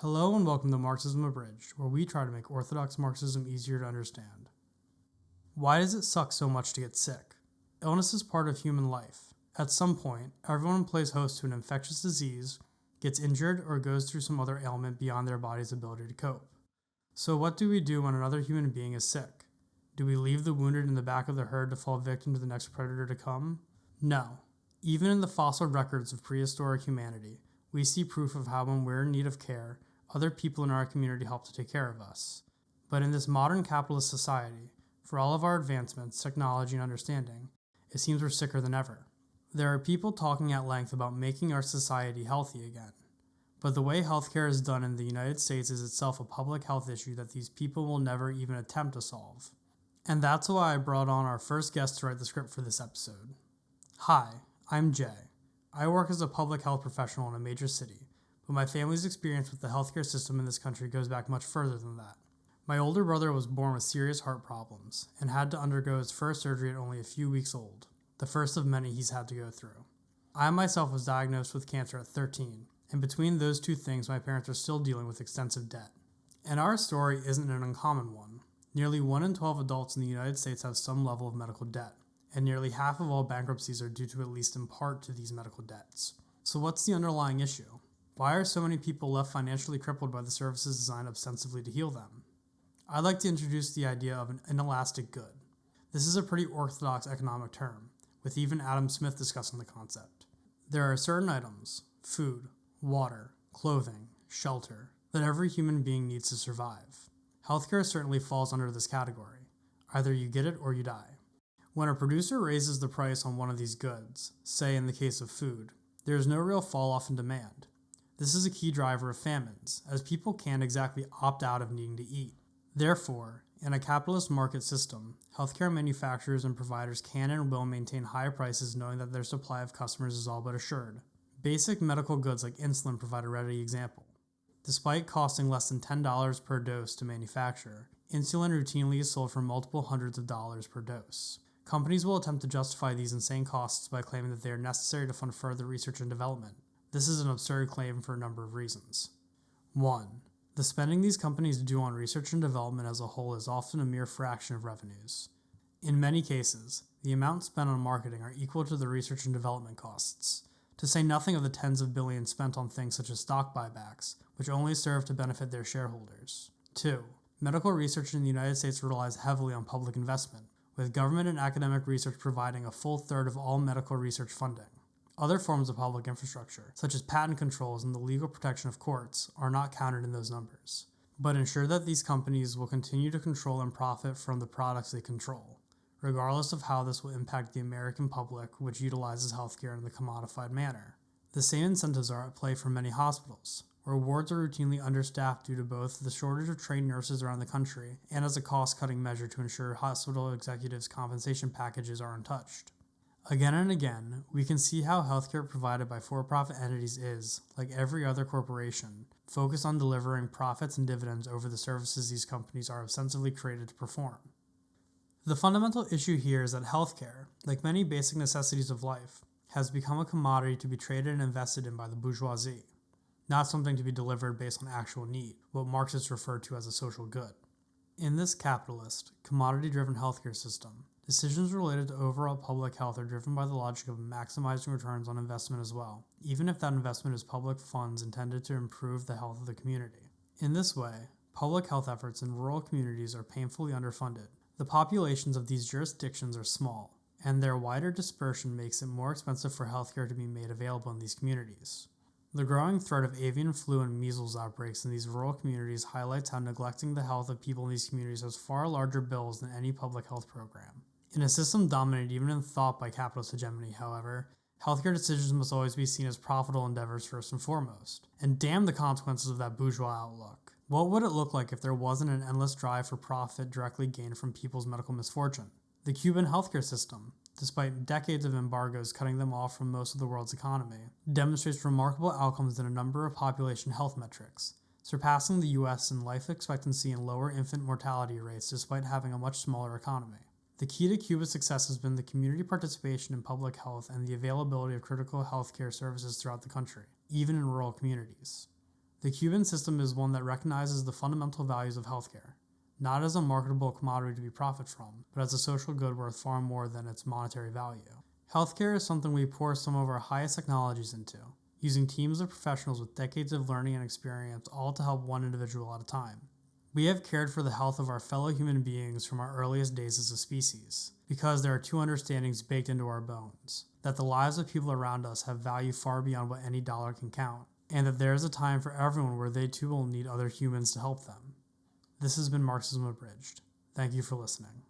Hello and welcome to Marxism Abridged, where we try to make orthodox Marxism easier to understand. Why does it suck so much to get sick? Illness is part of human life. At some point, everyone plays host to an infectious disease, gets injured, or goes through some other ailment beyond their body's ability to cope. So what do we do when another human being is sick? Do we leave the wounded in the back of the herd to fall victim to the next predator to come? No. Even in the fossil records of prehistoric humanity, we see proof of how when we're in need of care, other people in our community help to take care of us. But in this modern capitalist society, for all of our advancements, technology, and understanding, it seems we're sicker than ever. There are people talking at length about making our society healthy again. But the way healthcare is done in the United States is itself a public health issue that these people will never even attempt to solve. And that's why I brought on our first guest to write the script for this episode. Hi, I'm Jay. I work as a public health professional in a major city, but my family's experience with the healthcare system in this country goes back much further than that. My older brother was born with serious heart problems and had to undergo his first surgery at only a few weeks old, the first of many he's had to go through. I myself was diagnosed with cancer at 13, and between those two things, my parents are still dealing with extensive debt. And our story isn't an uncommon one. Nearly 1 in 12 adults in the United States have some level of medical debt, and nearly half of all bankruptcies are due to at least in part to these medical debts. So what's the underlying issue? Why are so many people left financially crippled by the services designed ostensibly to heal them? I'd like to introduce the idea of an inelastic good. This is a pretty orthodox economic term, with even Adam Smith discussing the concept. There are certain items, food, water, clothing, shelter, that every human being needs to survive. Healthcare certainly falls under this category. Either you get it or you die. When a producer raises the price on one of these goods, say in the case of food, there is no real fall off in demand. This is a key driver of famines, as people can't exactly opt out of needing to eat. Therefore, in a capitalist market system, healthcare manufacturers and providers can and will maintain high prices knowing that their supply of customers is all but assured. Basic medical goods like insulin provide a ready example. Despite costing less than $10 per dose to manufacture, insulin routinely is sold for multiple hundreds of dollars per dose. Companies will attempt to justify these insane costs by claiming that they are necessary to fund further research and development. This is an absurd claim for a number of reasons. 1. The spending these companies do on research and development as a whole is often a mere fraction of revenues. In many cases, the amounts spent on marketing are equal to the research and development costs, to say nothing of the tens of billions spent on things such as stock buybacks, which only serve to benefit their shareholders. 2. Medical research in the United States relies heavily on public investment, with government and academic research providing a full third of all medical research funding. Other forms of public infrastructure, such as patent controls and the legal protection of courts, are not counted in those numbers, but ensure that these companies will continue to control and profit from the products they control, regardless of how this will impact the American public, which utilizes healthcare in the commodified manner. The same incentives are at play for many hospitals, where wards are routinely understaffed due to both the shortage of trained nurses around the country and as a cost-cutting measure to ensure hospital executives' compensation packages are untouched. Again and again, we can see how healthcare provided by for-profit entities is, like every other corporation, focused on delivering profits and dividends over the services these companies are ostensibly created to perform. The fundamental issue here is that healthcare, like many basic necessities of life, has become a commodity to be traded and invested in by the bourgeoisie, not something to be delivered based on actual need, what Marxists refer to as a social good. In this capitalist, commodity-driven healthcare system, decisions related to overall public health are driven by the logic of maximizing returns on investment as well, even if that investment is public funds intended to improve the health of the community. In this way, public health efforts in rural communities are painfully underfunded. The populations of these jurisdictions are small, and their wider dispersion makes it more expensive for healthcare to be made available in these communities. The growing threat of avian flu and measles outbreaks in these rural communities highlights how neglecting the health of people in these communities has far larger bills than any public health program. In a system dominated even in thought by capitalist hegemony, however, healthcare decisions must always be seen as profitable endeavors first and foremost. And damn the consequences of that bourgeois outlook. What would it look like if there wasn't an endless drive for profit directly gained from people's medical misfortune? The Cuban healthcare system, despite decades of embargoes cutting them off from most of the world's economy, demonstrates remarkable outcomes in a number of population health metrics, surpassing the US in life expectancy and lower infant mortality rates despite having a much smaller economy. The key to Cuba's success has been the community participation in public health and the availability of critical healthcare services throughout the country, even in rural communities. The Cuban system is one that recognizes the fundamental values of healthcare, not as a marketable commodity to be profited from, but as a social good worth far more than its monetary value. Healthcare is something we pour some of our highest technologies into, using teams of professionals with decades of learning and experience, all to help one individual at a time. We have cared for the health of our fellow human beings from our earliest days as a species, because there are two understandings baked into our bones, that the lives of people around us have value far beyond what any dollar can count, and that there is a time for everyone where they too will need other humans to help them. This has been Marxism Abridged. Thank you for listening.